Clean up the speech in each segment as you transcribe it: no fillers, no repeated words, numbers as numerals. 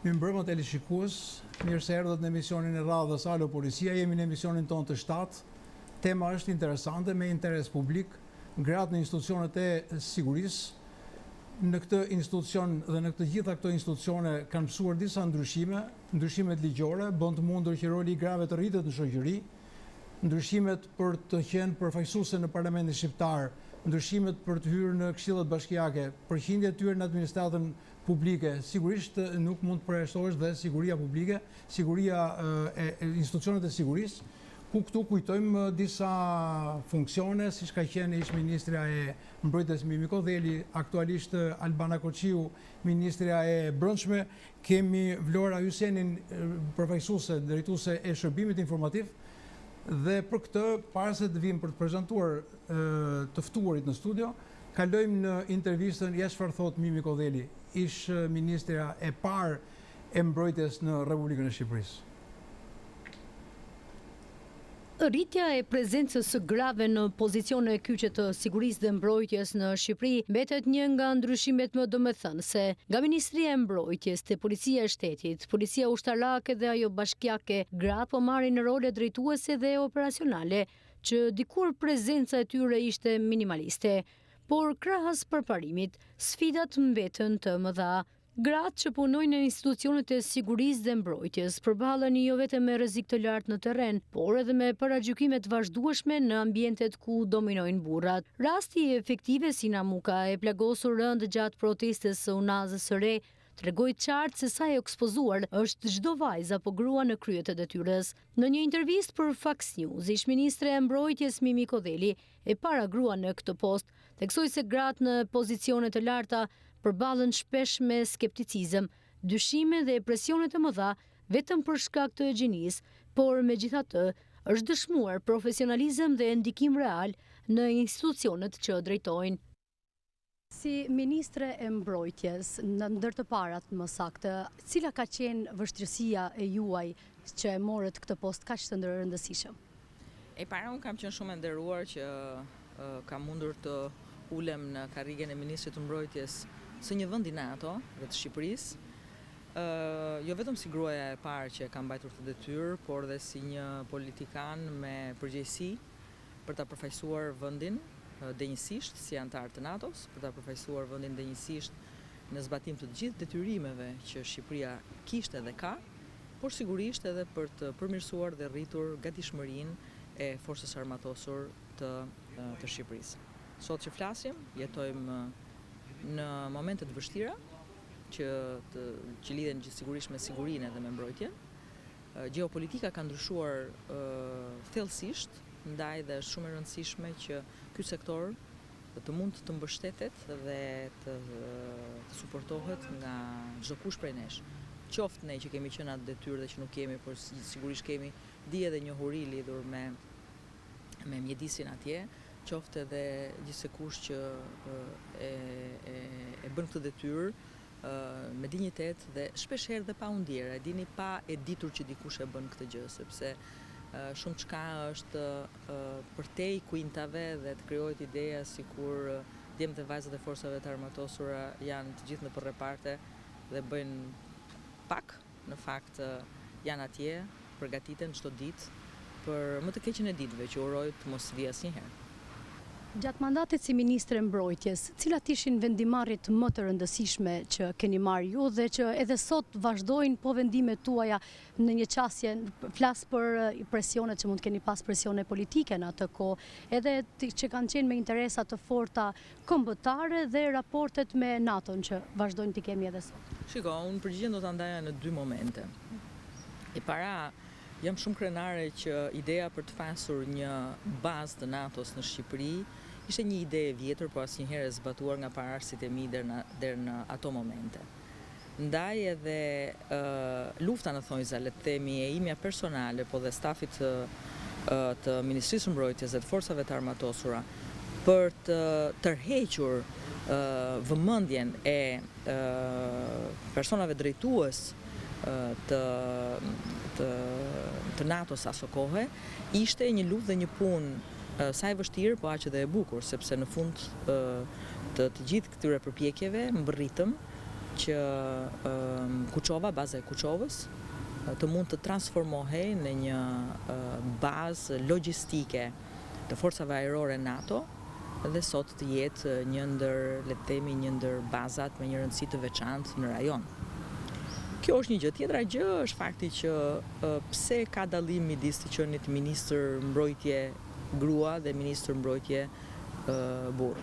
Mirëmbrëma teleshikues, mirë se erdhët në emisionin e radhës Alo Policia. Jemi në emisionin tonë të 7. Tema është interesante, me interes publik, gratë në institucionet e sigurisë. Në këtë institucion dhe në këtë gjitha këto institucione kanë mësuar disa ndryshimet ligjore, bën të mundur që roli i grave të rritet në shoqëri, ndryshimet për të qenë përfaqësuese në Parlamentin Shqiptar, ndryshimet për të hyrë në këshillet bashkiake, përqindjet e tyre në administratën publike. Sigurisht nuk mund të përjashtohesh dhe siguria publike, siguria e institucionet e sigurisë, ku këtu kujtojmë disa funksione, siç ka qenë ish-ministrja e Mbrojtjes Mimi Kodheli, aktualisht Albana Koqiu, ministrja e Brendshme, kemi Vlora Hysenin, përfaqësuese, drejtuese e shërbimit informativ. Dhe për këtë, para se të vim për të prezantuar të ftuarit në studio, kalojmë në intervistën ja çfarë thot Mimi Kodheli, ish ministrja e parë e mbrojtjes në Republikën e Shqipërisë. Rritja e prezencës së grave në pozicione kyçe të sigurisë dhe mbrojtjes në Shqipëri mbetet një nga ndryshimet më domethënëse. Nga Ministria e Mbrojtjes te Policia e Shtetit, Policia Ushtarake dhe ajo bashkiake, gratë po marrin role drejtuese dhe operacionale, që dikur prezenca e tyre ishte minimaliste. Por krahas përparimit, sfidat mbetën të mëdha. Gratë që punojnë në institucionet e sigurisë dhe mbrojtjes përballen jo vetëm me rrezik të lartë në terren, por edhe me paragjykime të vazhdueshme në ambientet ku dominojnë burrat. Rasti i efektive Sina Muka e plagosur rënd gjatë protestës së Unazës së Re tregoi qartë se sa e ekspozuar është çdo vajzë apo grua në kryet e detyrës. Në një intervistë për Fox News, ish-ministre e Mbrojtjes Mimi Kodheli e para grua në këtë post, theksoi se gratë në pozicione të larta përballen shpesh me skepticizëm, dyshime dhe presione të mëdha vetëm për shkak të gjinisë, por megjithatë është dëshmuar profesionalizëm dhe ndikim real në institucionet që drejtojnë. Si ministre e mbrojtjes, në ndër të parat më saktë, cila ka qenë vështirësia e juaj që e morët këtë post kaq të rëndësishëm? E para, unë kam qenë shumë e nderuar që kam mundur të ulem në karrigen e ministrit të mbrojtjes së një vendi NATO dhe të Shqipërisë, jo vetëm si gruaja e parë që kam mbajtur të detyrë, por dhe si një politikan me përgjegjësi për ta përfaqësuar vendin denjësisht si antar të NATO-s, për ta përfaqësuar vendin denjësisht në zbatim të gjithë detyrimeve që Shqipëria kishte dhe ka, por sigurisht edhe për të përmirësuar dhe rritur gatishmërinë e forcës armatosur të Shqipërisë. Sot që flasim, jetojmë në momente të vështira që lidhen gjithsigurisht me sigurinë dhe me mbrojtjen. Gjeopolitika ka ndryshuar thellësisht, ndaj dhe është shumë e rëndësishme që ky sektor të mund të mbështetet dhe të suportohet nga çdo kush prej nesh. Qoftë ne që kemi qenë atë detyrë dhe që nuk kemi, por sigurisht kemi dije dhe njohuri lidhur me mjedisin atje, qoftë edhe gjithsekush që e bën këtë detyrë me dinjitet dhe shpesh herë dhe pa u ndjerë, dini pa e ditur që dikush e bën këtë gjë, sepse shumë çka është përtej kuintave dhe të krijohet ideja sikur djemtë dhe vajzat e forcave të armatosura janë të gjithë në përreparte dhe bëjnë pak, në fakt janë atje, përgatiten çdo ditë për më të keqen e ditëve që uroj të mos vijë asnjëherë. Gjatë mandatit si ministre mbrojtjes, cilat ishin vendimarrjet më të rëndësishme që keni marrë ju dhe që edhe sot vazhdojnë po vendimet tuaja në një qasje, flas për presionet që mund keni pas presione politike në atë kohë, edhe që kanë qenë me interesa të forta kombëtare dhe raportet me NATO-n që vazhdojnë t'i kemi edhe sot? Shiko, unë përgjigjen do ta ndaja në dy momente. E para, jam shumë krenare që ideja për të pasur një bazë të NATO-s në Shqipëri ishte një ide e vjetër, por asnjëherë e zbatuar nga paraardhësit e mi deri në ato momente. Ndaj edhe lufta në thonjza, le të themi, e imja personale, po dhe stafit të Ministrisë së Mbrojtjes dhe të forcave të armatosura për të tërhequr vëmendjen e personave drejtues të NATO-s aso kohe, ishte një luftë dhe një punë sa e vështirë, po aq edhe e bukur, sepse në fund të gjithë këtyre përpjekjeve mbërritëm që Kuçova, baza e Kuçovës, të mund të transformohej në një bazë logjistike të forcave ajrore NATO dhe sot të jetë një ndër bazat me një rëndësi të veçantë në rajon. Kjo është një gjë. Tjetra gjë është fakti që pse ka dallim midis të qenit ministër mbrojtje grua dhe ministër mbrojtje burr.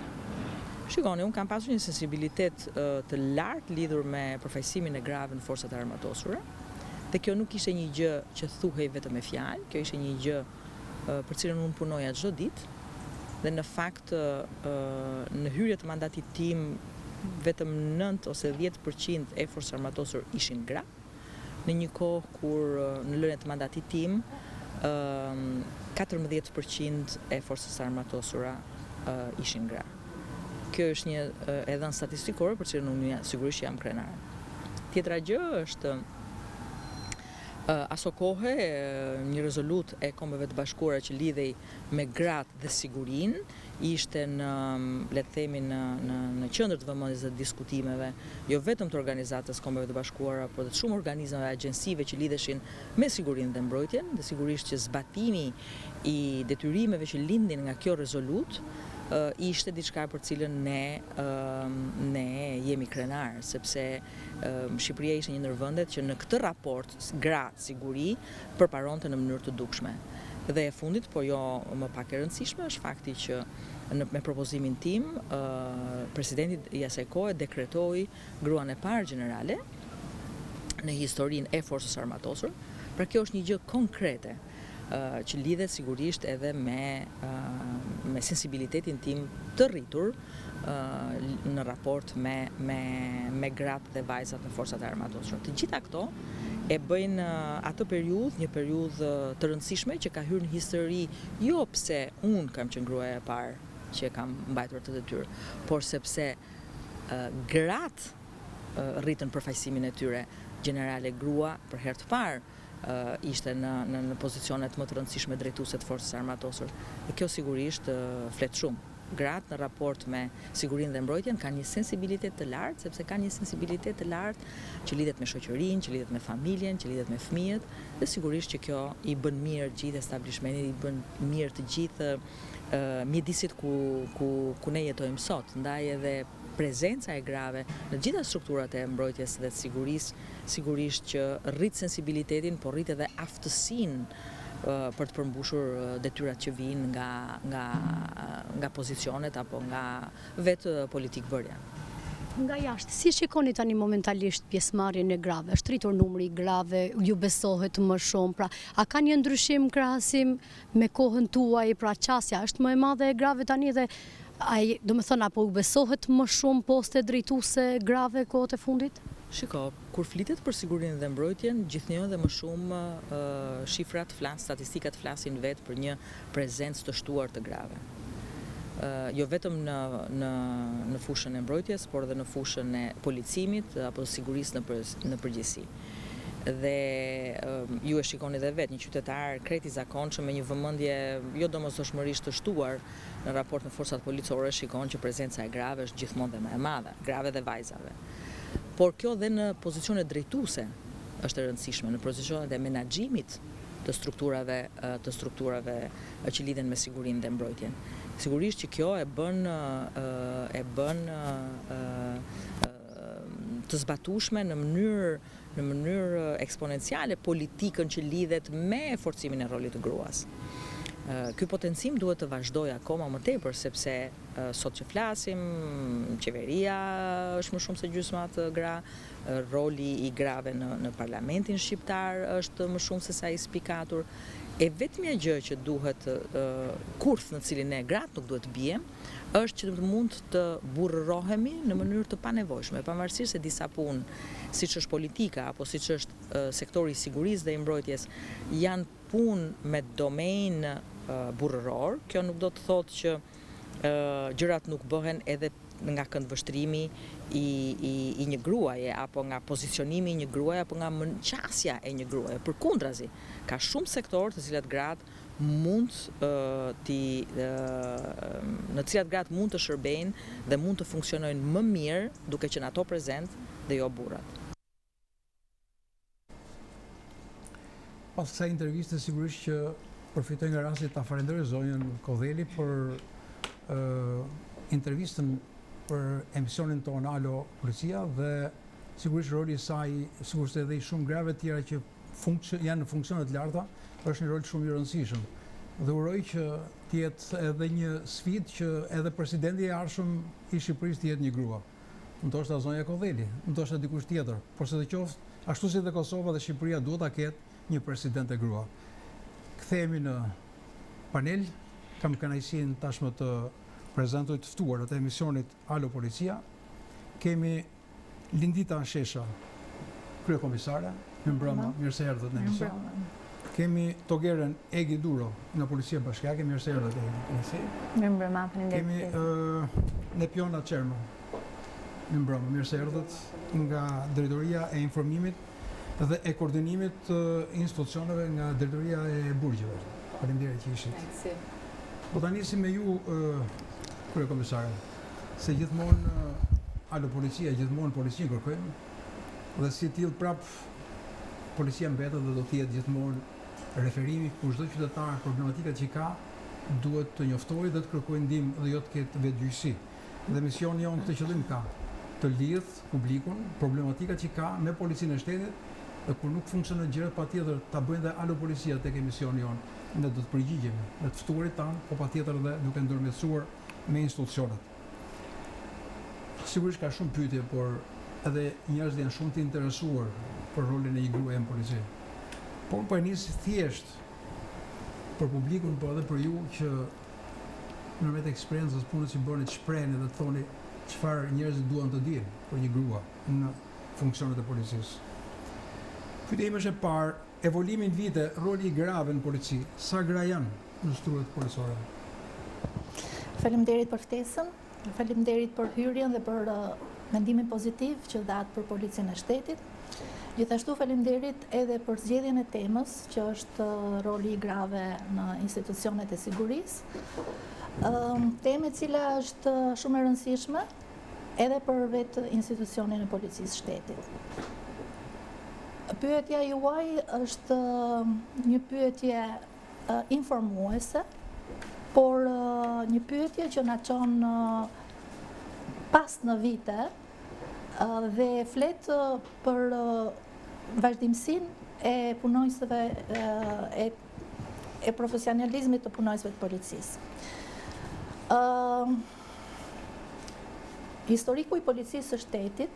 Shikoni, unë kam pasur një sensibilitet të lartë lidhur me përfaqësimin e grave në forcat e armatosura. Dhe kjo nuk ishte një gjë që thuhej vetëm me fjalë, kjo ishte një gjë për cilën unë punoja çdo ditë. Dhe në fakt në hyrje të mandatit tim vetëm 9 ose 10% e forcës armatosur ishin gra. Në një kohë kur në lënien të mandatit tim 14% e forcës armatosura ishin gra. Kjo është një dhënë statistikore për cilën unë sigurisht jam krenare. Tjetra gjë është aso kohë një rezolut e Kombeve të Bashkuara që lidhej me gratë dhe sigurinë ishte le të themi në qendër të vëmendjes dhe diskutimeve, jo vetëm të organizatës Kombeve të Bashkuara, por të shumë organizmave agjensive që lidheshin me sigurinë dhe mbrojtjen, dhe sigurisht që zbatimi i detyrimeve që lindin nga kjo rezolut ishte diçka për cilën ne jemi krenar, sepse Shqipëria ishte një ndër vendet që në këtë raport gratë siguri përparonte në mënyrë të dukshme. Dhe e fundit, por jo më pak e rëndësishme, është fakti që me propozimin tim, presidenti i asaj kohe dekretoi gruan e parë gjenerale në historinë e forcës armatosur. Pra kjo është një gjë konkrete që lidhet sigurisht edhe me sensibilitetin tim të rritur në raport me gratë dhe vajzat në forcat e armatosura. Të gjitha këto e bëjnë atë periudhë një periudhë të rëndësishme që ka hyrë në histori, jo pse unë kam qenë gruaja e parë që kam mbajtur të detyrë, por sepse gratë rritën përfaqësimin e tyre. Generale grua për herë të parë ishte në pozicionet më të rëndësishme drejtuese të forcës armatosur. Dhe kjo sigurisht flet shumë. Gratë në raport me sigurinë dhe mbrojtjen kanë një sensibilitet të lartë, sepse kanë një sensibilitet të lartë që lidhet me shoqërinë, që lidhet me familjen, që lidhet me fëmijët, dhe sigurisht që kjo i bën mirë gjithë establishmentit, i bën mirë të gjithë mjedisit ku ne jetojmë sot. Ndaj edhe prezenca e grave në gjitha strukturat e mbrojtjes dhe sigurisht që rrit sensibilitetin, por rrit edhe aftësinë për të përmbushur detyrat që vijnë nga pozicionet apo nga vetë politikbërja. Nga jashtë, si shikoni tani momentalisht pjesëmarrjen e grave? Është rritur numri i grave, ju besohet më shumë, pra a ka një ndryshim krahasim me kohën tuaj, pra qasja është më e madhe e grave tani dhe do me thënë, apo u besohet më shumë poste drejtuese grave kohët e fundit? Shiko, kur flitet për sigurinë dhe mbrojtjen, gjithnjë dhe më shumë shifrat statistikat flasin vetë për një prezencë të shtuar të grave. Jo vetëm në fushën e mbrojtjes, por edhe në fushën e policimit apo sigurisë në përgjithësi. Dhe ju e shikoni dhe vetë, një qytetar krejt i zakonshëm me një vëmendje jo domosdoshmërisht të shtuar në raport me forcat policore, shikon që prezenca e grave është gjithmonë dhe më e madhe, grave dhe vajzave. Por kjo dhe në pozicionet drejtuese është e rëndësishme, në pozicionet e menaxhimit të strukturave që lidhen me sigurinë dhe mbrojtjen. Sigurisht që kjo e bën të zbatueshme në mënyrë eksponenciale politikën që lidhet me forcimin e rolit të gruas. Ky potencim duhet të vazhdojë akoma më tepër, sepse sot që flasim, qeveria është më shumë se gjysma të gra, roli i grave në parlamentin shqiptar është më shumë se sa i spikatur. E vetmja gjë që duhet kurth në cilin ne gratë nuk duhet të bijem, është që mund të burrërohemi në mënyrë të panevojshme, pavarësisht se disa punë, siç është politika apo siç është sektori i sigurisë dhe i mbrojtjes, janë punë me domenë burrëror. Kjo nuk do të thotë që gjërat nuk bëhen edhe nga këndvështrimi i një gruaje, apo nga pozicionimi i një gruaje, apo nga mënqasja e një gruaje. Përkundrazi, ka shumë sektorë të cilat gratë mund në cilat gratë mund të shërbejnë dhe mund të funksionojnë më mirë duke qenë ato prezent dhe jo burrat. pas kësaj interviste sigurisht që përfitoj nga rasti ta falenderoj zonjën Kodheli për intervistën për emisionin ton Alo Policia dhe sigurisht roli i saj, sigurisht edhe i shumë grave tjera që janë në funksione të larta, është një rol shumë i rëndësishëm. Dhe uroj që tjetë edhe një sfidë që edhe presidenti i ardhshëm i Shqipërisë të jetë një grua. Ndoshta zonja Kodheli, ndoshta dikush tjetër, por se të qoftë, ashtu si dhe Kosova dhe Shqipëria duhet ta ketë një presidente grua. Kthehemi në panel, kam kënaqësinë tashmë të prezantoj të ftuarat e emisionit Alo Policia. Kemi Lindita Shesha, kryekomisare, mirëmbrëma, mirë se erdhët në emision. Kemi Togeren Egi Duro nga Policia Bashkiake, mirë se erdhët Egi. Mirëmbrëma, faleminderit. Kemi Nepiona Çerno, mirëmbrëma, mirë se erdhët nga Drejtoria e Informimit dhe e Koordinimit institucioneve nga Drejtoria e Burgjeve. Faleminderit që ishit. Po ta nisim me ju, kryekomisare, se gjithmonë Alo Policia, gjithmonë policia kërkojmë, dhe si tillë prap policia mbetet dhe do të jetë gjithmonë referimi ku çdo qytetar problematikat që ka duhet të njoftojë dhe të kërkojë ndihmë dhe jo të ketë vetgjyqësi. Dhe misioni jonë këtë qëllim ka, të lidh publikun, problematikat që ka me policinë e shtetit, dhe kur nuk funksionon gjërat patjetër ta bëjnë dhe Alo Policia tek emisioni jonë. Ne do të përgjigjemi me të ftuarit tanë, po patjetër dhe duke ndërmjetësuar me institucionet. Sigurisht ka shumë pyetje, por edhe njerëzit janë shumë të interesuar për rolin e një gruaje në polici. Por po e nis thjesht për publikun, po edhe për ju që në vetë eksperiencës punës që bëni të shprehni dhe të thoni çfarë njerëzit duan të dinë për një grua në funksionet e policisë. Pyetja ime është e parë, evolumin vite, roli i grave në polici, sa gra janë në struat policore? Faleminderit për ftesën, faleminderit për hyrjen dhe për mendimin pozitiv që dhatë për policinë e shtetit. Gjithashtu faleminderit edhe për zgjedhjen e temës, që është roli i grave në institucionet e sigurisë. Temë e cila është shumë e rëndësishme edhe për vetë institucionin e policisë shtetit. Pyetja juaj është një pyetje informuese, por një pyetje që na çon pas në vite dhe flet për vazhdimsinë e punojësve e profesionalizmit të punojësve të policisë. Historiku i policisë së shtetit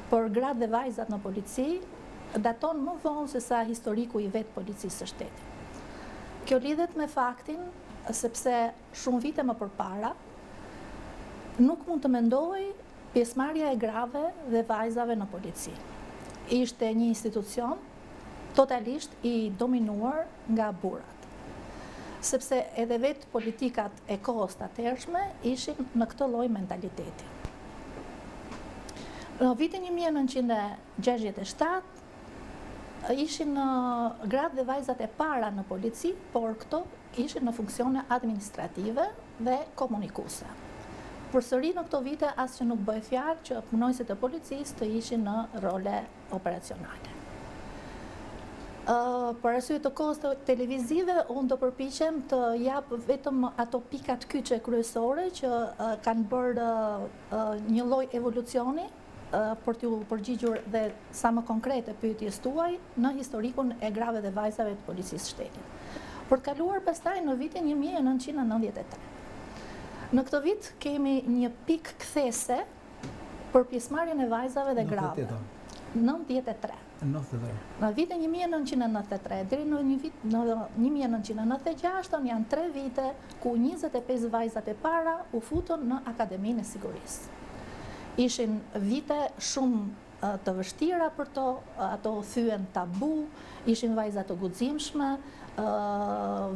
për gratë dhe vajzat në polici daton më vonë se sa historiku i vetë policisë së shtetit. Kjo lidhet me faktin sepse shumë vite më përpara nuk mund të mendoj pjesëmarrja e grave dhe vajzave në polici. Ishte një institucion totalisht i dominuar nga burrat. Sepse edhe vetë politikat e kohës të atërshme ishin në këtë lloj mentaliteti. Në vitin 1967 ishin gratë dhe vajzat e para në polici, por këto ishin në funksione administrative dhe komunikuese. Përsëri në këto vite asgjë nuk bëhet fjalë që punojësit e policisë të ishin në role operacionale. Për arsye të kohës televizive, unë do përpiqem të jap vetëm ato pikat kyçe kryesore që kanë bërë një lloj evolucioni për t'ju përgjigjur dhe sa më konkrete pyetjes tuaj në historikun e grave dhe vajzave të policisë shtetit. Për të kaluar pastaj në vitin 1993. Në këtë vit kemi një pikë kthese për pjesëmarrjen e vajzave dhe grave. 93. Në vitin 1993 deri në 1996 janë 3 vite ku 25 vajzat e para u futën në Akademinë e Sigurisë. Ishin vite shumë të vështira për to, ato thyen tabu, ishin vajza të guximshme,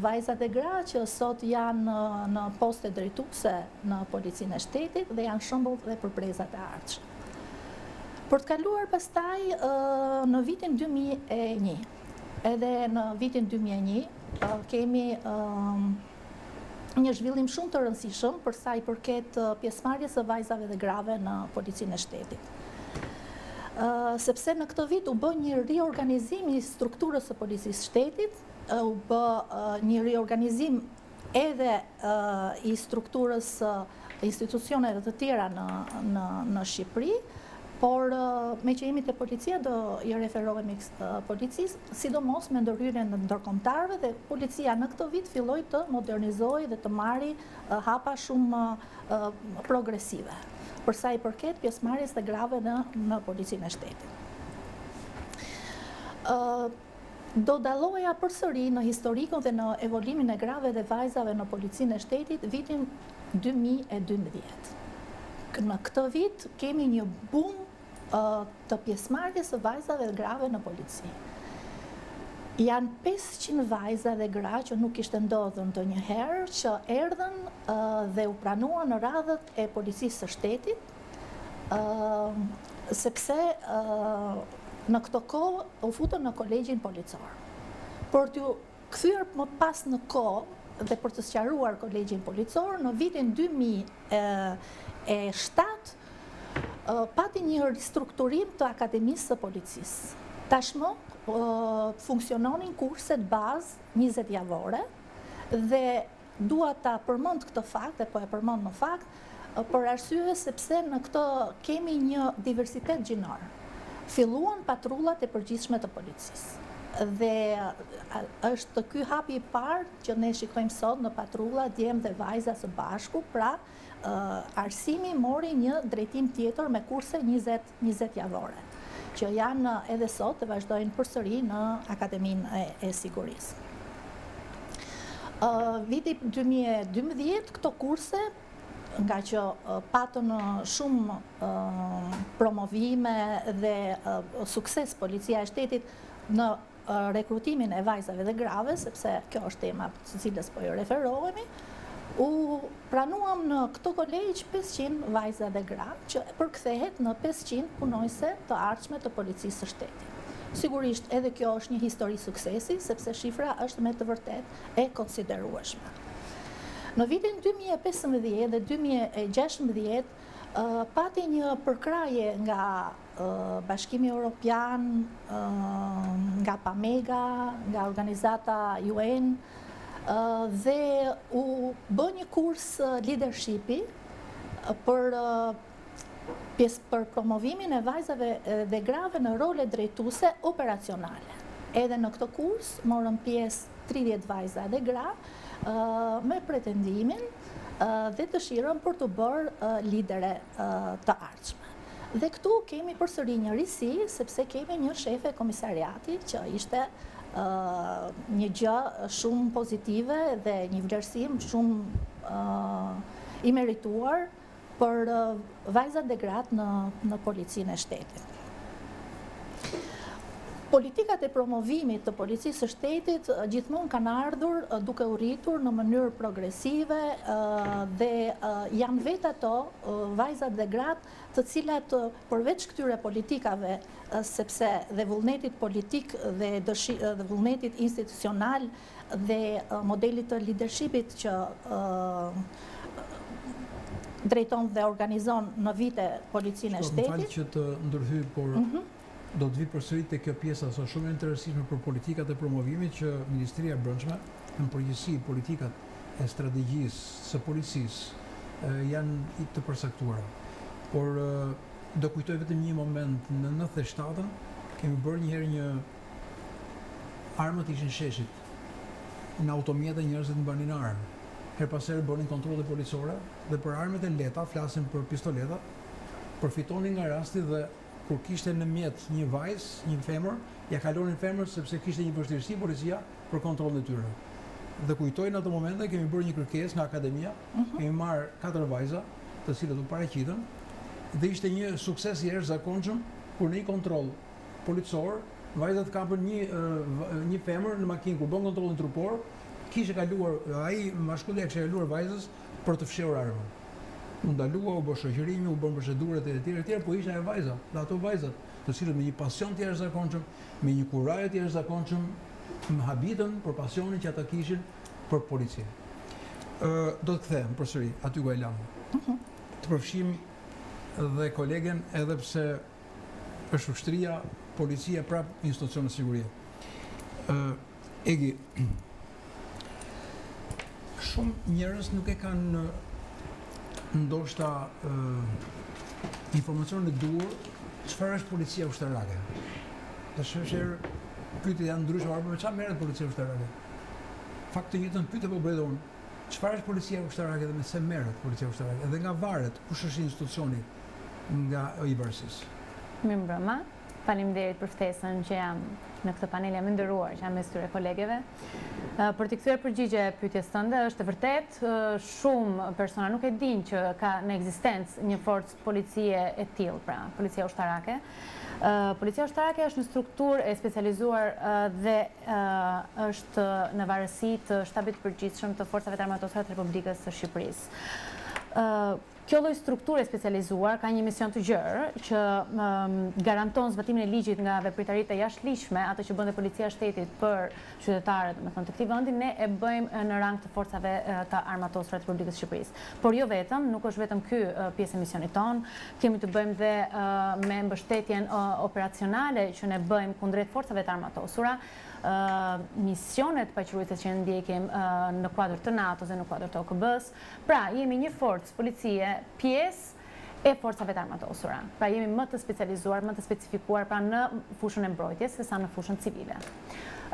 vajzat e gra që sot janë në poste drejtuese në policinë e shtetit dhe janë shembull dhe për brezat e ardhshëm. Për të kaluar pastaj në vitin 2001, edhe në vitin 2001 kemi një zhvillim shumë të rëndësishëm për sa i përket pjesëmarrjes së vajzave dhe grave në policinë e shtetit. sepse në këtë vit u bë një riorganizim i strukturës së policisë shtetit, u bë një riorganizim edhe i strukturës institucioneve të tjera në Shqipëri, por me që jemi të policia do i referohemi policisë, sidomos me ndërhyrjen e ndërkombëtarëve, dhe policia në këtë vit filloi të modernizojë dhe të marrë hapa shumë progresive, për sa i përket pjesëmarrjes të grave në policinë e shtetit. Do dalloja përsëri në historikun dhe në evolimin e grave dhe vajzave në policinë e shtetit vitin 2012. Në këtë vit kemi një boom të pjesëmarrjes së vajzave dhe grave në polici. Janë 500 vajza dhe gra që nuk ishte ndodhur ndonjëherë, që erdhën dhe u pranuan në radhët e policisë së shtetit, sepse në këto kohë u futën në kolegjin policor. Por t'ju kthyer më pas në kohë dhe për të sqaruar kolegjin policor, në vitin 2007 pati një ristrukturim të Akademisë së Policisë. Tashmë funksiononin kurset bazë 20 javore, dhe dua ta përmend këtë fakt, dhe po e përmend në fakt, për arsye sepse në këtë kemi një diversitet gjinor. Filluan patrullat e përgjithshme të policisë. Dhe është ky hapi i parë që ne shikojmë sot në patrulla djemë dhe vajza së bashku, pra arsimi mori një drejtim tjetër me kurse 20 javore, që janë edhe sot të vazhdojnë përsëri në Akademinë e Sigurisë. Viti 2012 këto kurse, nga që patën shumë promovime dhe sukses policia e shtetit në rekrutimin e vajzave dhe grave, sepse kjo është tema së cilës po ju referohemi, u pranuam në këto kolegj 500 vajza dhe gra, që përkthehet në 500 punojse të ardhshme të policisë së shtetit. Sigurisht edhe kjo është një histori suksesi, sepse shifra është me të vërtet e konsiderueshme. Në vitin 2015 dhe 2016 pati një përkraje nga Bashkimi Evropian, nga PAMEGA, nga organizata UN, dhe u bë një kurs leadershipi për promovimin e vajzave dhe grave në role drejtuese operacionale. Edhe në këtë kurs morën pjesë 30 vajza dhe gra me pretendimin dhe dëshirën për të bërë lidere të ardhshme. Dhe këtu kemi përsëri një risi, sepse kemi një shefe komisariati që ishte një gjë shumë pozitive dhe një vlerësim shumë i merituar për vajzat dhe gratë në policinë e shtetit. Politikat e promovimit të policisë së shtetit gjithmonë kanë ardhur duke u rritur në mënyrë progresive dhe janë vetë ato vajzat dhe gratë të cilat përveç këtyre politikave, sepse dhe vullnetit politik dhe vullnetit institucional dhe modelit të leadershipit që drejton dhe organizon në vite policinë e shtetit. Më falë që të ndërhyj, por do të vi përsëri te kjo pjesa sa shumë e interesantshme për politikat e promovimit që Ministria e Brendshme, në përgjithësi politikat e strategjisë së policisë janë të përcaktuara. Por do kujtoj vetëm një moment, në 97-ën kemi bërë një herë një armët ishin sheshit. Në automjete njerëzit mbanin armë. Her pas here bënin kontrolle policore dhe për armët e lehta, flasim për pistoleta, përfitonin nga rasti dhe kur kishte në mjet një vajzë, një femër, ja kalonin femrën sepse kishte një vështirësi policia për kontrollin e tyre. Dhe kujtoj në ato momente kemi bërë një kërkesë nga akademia, kemi marrë 4 vajza, të cilët u paraqitën, dhe ishte një sukses i jashtëzakonshëm kur në një kontroll policor, vajzat kapën një femër në makinë kur bën kontrollin trupor, kishte kaluar ai mashkulli kishte kaluar vajzës për të fshehur armën. U ndalua, u bë shoqërimi, u bën procedurat e tjera, po ishte ajo vajza, dhe ato vajzat, të cilët me një pasion të jashtëzakonshëm, me një kurajë të jashtëzakonshëm, më habitën për pasionin që ata kishin për policinë. Do të kthehem përsëri aty ku e lam. Të përfshim dhe kolegen, edhe pse është ushtria, policia, prap institucionet sigurie. Egi, shumë njerëz nuk e kanë ndoshta informacionin e duhur çfarë është policia ushtarake. Dhe shpesh pyetjet janë ndryshme, por me çfarë merret policia ushtarake? Fakt të njëjtën pyetje po bëj unë. Çfarë është policia ushtarake dhe me se merret policia ushtarake? Edhe nga varet kush është institucioni nga i varësisë. Mirëmbrëma. Faleminderit për ftesën që jam në këtë panel, jam e nderuar që jam mes këtyre kolegeve. Për të kthyer përgjigje pyetjes tënde, është vërtet shumë persona nuk e dinë që ka në ekzistencë një forcë policie e tillë, pra policia ushtarake. Policia ushtarake është një strukturë e specializuar dhe është në varësi të shtabit të përgjithshëm të forcave të armatosura të Republikës së Shqipërisë. Kjo lloj strukture specializuar ka një mision të gjerë që garanton zbatimin e ligjit nga vepritaritë e jashtëligjshme, ato që bën dhe policia e shtetit për qytetarët, domethënë të këtij vendi, ne e bëjmë në rang të forcave të armatosura të Republikës së Shqipërisë. Por jo vetëm, nuk është vetëm ky pjesë e misionit ton, kemi të bëjmë dhe me mbështetjen operacionale që ne bëjmë kundrejt forcave të armatosura, misionet paqëruese që ndjekim në kuadër të NATO-s dhe në kuadër të OKB-s. Pra, jemi një forcë policie pjesë e forcave të armatosura. Pra, jemi më të specializuar, më të specifikuar pra në fushën e mbrojtjes sesa në fushën civile.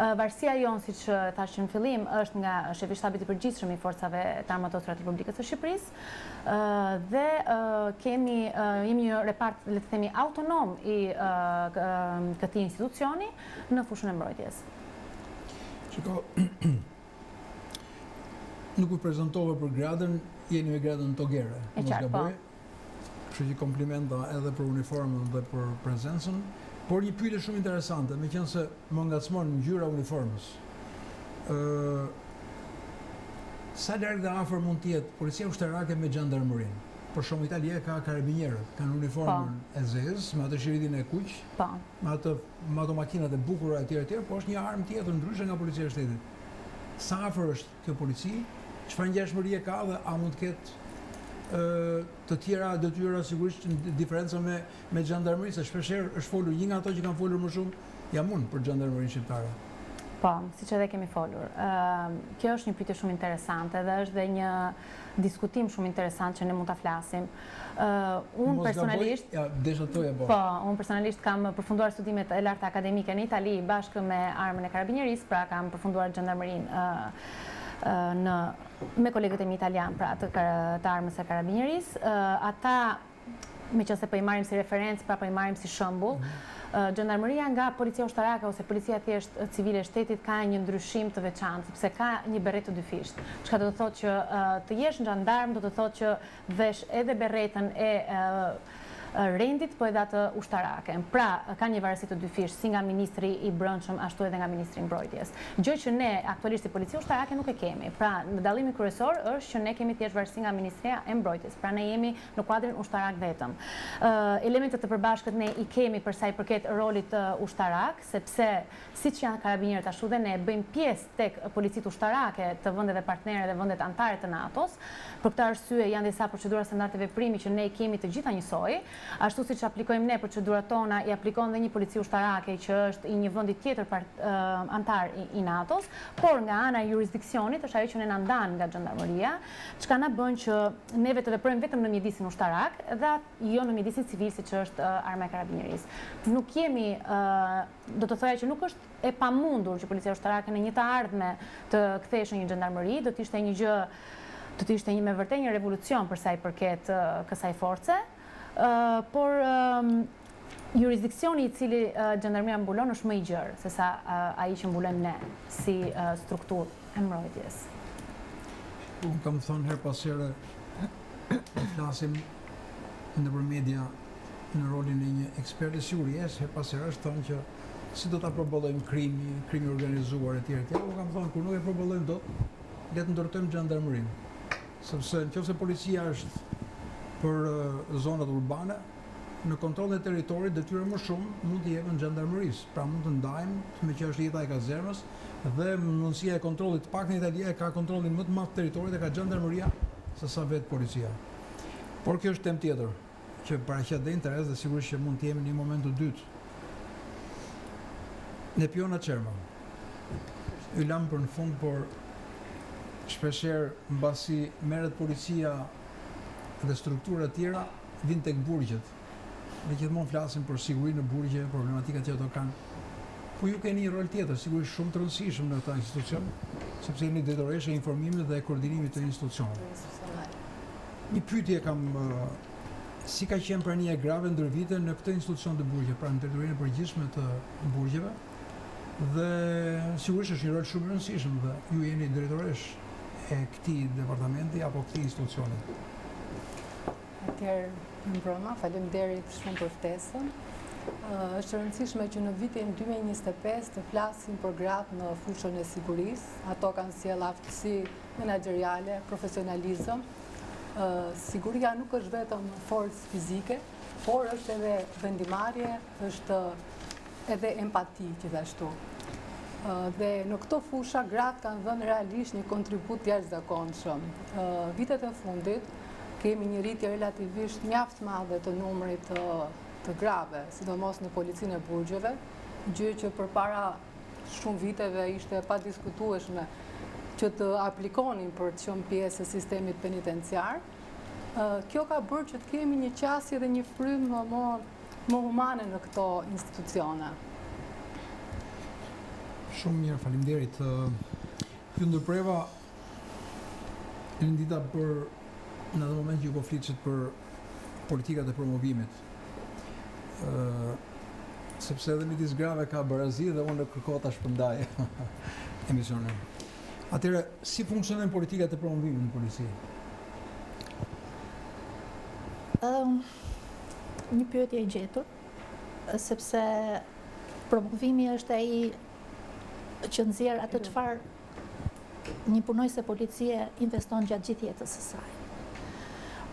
Varësia jonë, siç thash në fillim, është nga shefi shtabit i përgjithshëm i forcave të armatosura të Republikës së Shqipërisë dhe jemi një repart, le të themi, autonom i këtij institucioni në fushën e mbrojtjes. Shiko, nuk u prezentove për gradën, jeni me gradën togere. E qartë, po. Kështu që komplimenta edhe për uniformën dhe për prezencën, por një pyetje shumë interesante, meqense më ngacmon ngjyra e uniformës. Sa larg dhe afër mund të jetë policia ushtarake me gjandarmerinë? Për shumë Italia ka karabinierët, kanë uniformën e zezë, me atë shiritin e kuq, me ato makinat e bukura etj, po është një armë tjetër ndryshe nga policia e shtetit. Sa afër është kjo polici? Çfarë ngjashmërie ka dhe a mund të ketë të tjera detyra sigurisht diferenca me gjandarmerinë, se shpeshherë është folur një nga ato që kanë folur më shumë jam unë për gjandarmerinë shqiptare. Po, siç edhe kemi folur. Kjo është një pyetje shumë interesante dhe është dhe një diskutim shumë interesant që ne mund ta flasim. Unë personalisht, unë personalisht kam përfunduar studimet e larta akademike në Itali bashkë me armën e karabinierisë, pra kam përfunduar gjandarmerinë me kolegët e mi italian, pra të armës e karabinierisë. Ata, meqense po i marrim si referencë, pra po i marrim si shembull, gjandarmeria nga policia ushtarake ose policia thjesht civile e shtetit ka një ndryshim të veçantë, sepse ka një berret të dyfisht. Çka do të thotë që të jesh gjandarm do të thotë që vesh edhe berretën e rendit, po edhe atë ushtarake. Pra, ka një varësi të dyfisht, si nga ministri i brendshëm, ashtu edhe nga ministri i mbrojtjes. Gjë që ne aktualisht si policia ushtarake nuk e kemi. Pra, në dallimi kryesor është që ne kemi thjesht varësi nga Ministria e Mbrojtjes. Pra, ne jemi në kuadrin ushtarak vetëm. Elementet të përbashkët ne i kemi për sa i përket rolit ushtarak, sepse siç janë karabinierët ashtu dhe ne bëjmë pjesë tek policitë ushtarake të vendeve partnere dhe vendet anëtare të NATO-s. Për këtë arsye janë disa procedura standarde veprimi që ne i kemi të gjitha njësoj. Ashtu si që aplikojmë ne procedurat tona, i aplikon dhe një polici ushtarake që është i një vendi tjetër antar i NATO-s, por nga ana e jurisdiksionit është ajo që ne na ndan nga gjandarmeria, çka na bën që neve të veprojmë vetëm në mjedisin ushtarak dhe jo në mjedisin civil siç është arma e karabinierisë. Nuk jemi, do të thoya që nuk është e pamundur që policia ushtarake në një të ardhme të kthehej në një gjandarmeri, do të ishte një gjë, do të ishte me vërtet një revolucion për sa i përket kësaj force. Por jurisdiksioni i cili gjandarmeria mbulon është më i gjerë se sa ai që mbulojmë ne si strukturë e mbrojtjes. Unë kam thënë her pas here flasim nëpër media në rolin e një eksperti sigurisë, her pas here është thënë që si do ta përballojmë krimi organizuar etj. Unë kam thënë kur nuk e përballojmë dot, le të ndërtojmë gjandarmerinë. Sepse nëse policia është për zonat urbane, në kontrollin e territorit detyra më shumë mund të jepen gjandarmerisë. Pra mund të ndajmë me që është jeta e kazermës dhe mundësia e kontrollit pak në Itali ka kontrollin më të madh të territorit e ka gjandarmeria se sa vetë policia. Por kjo është temë tjetër që paraqet dhe interes dhe sigurisht që mund të jemi në një moment të dytë Në pjona qerma. Y lam për në fund, por shpesher mbasi merret policia dhe struktura tjera vinë tek burgjet. Ne gjithmonë flasim për sigurinë në burgje, problematikat që ato kanë. Po ju keni një rol tjetër, sigurisht shumë të rëndësishëm në këta institucion, sepse jeni drejtoresha e informimit dhe koordinimit të institucioneve. Një pyetje kam, si ka qenë prania e grave ndër vite në këtë institucion të burgje, pra në territorin e përgjithshme të burgjeve, dhe sigurisht është një rol shumë i rëndësishëm dhe ju jeni drejtoresh e këtij departamenti apo këtij institucioni. Atëherë, mbrëma, faleminderit shumë për ftesën. Është rëndësishme që në vitin 2025 të flasim për gratë në fushën e sigurisë. Ato kanë sjellë aftësi menaxheriale, profesionalizëm. Siguria nuk është vetëm forcë fizike, por është edhe vendimarrje, është edhe empati gjithashtu. Dhe në këto fusha gratë kanë dhënë realisht një kontribut jashtëzakonshëm. Vitet e fundit kemi një rritje relativisht mjaft madhe të numrit të grave, sidomos në policinë e burgjeve, gjë që përpara shumë viteve ishte pa diskutueshme që të aplikonin për të qenë pjesë e sistemit penitenciar. Kjo ka bërë që të kemi një qasje dhe një frymë më humane në këto institucione. Shumë mirë, faleminderit. Ju ndërpreva Lindita për në atë moment që ju po flitet për politikat e promovimit. Sepse edhe midis grave ka barazi dhe unë kërkohet ta shpërndaj emisionin. Atëherë, si funksionojnë politikat e promovimit në polici? Një pyetje e gjetur, sepse promovimi është ai që nxjerr atë çfarë një punojse policie investon gjatë gjithë jetës së saj.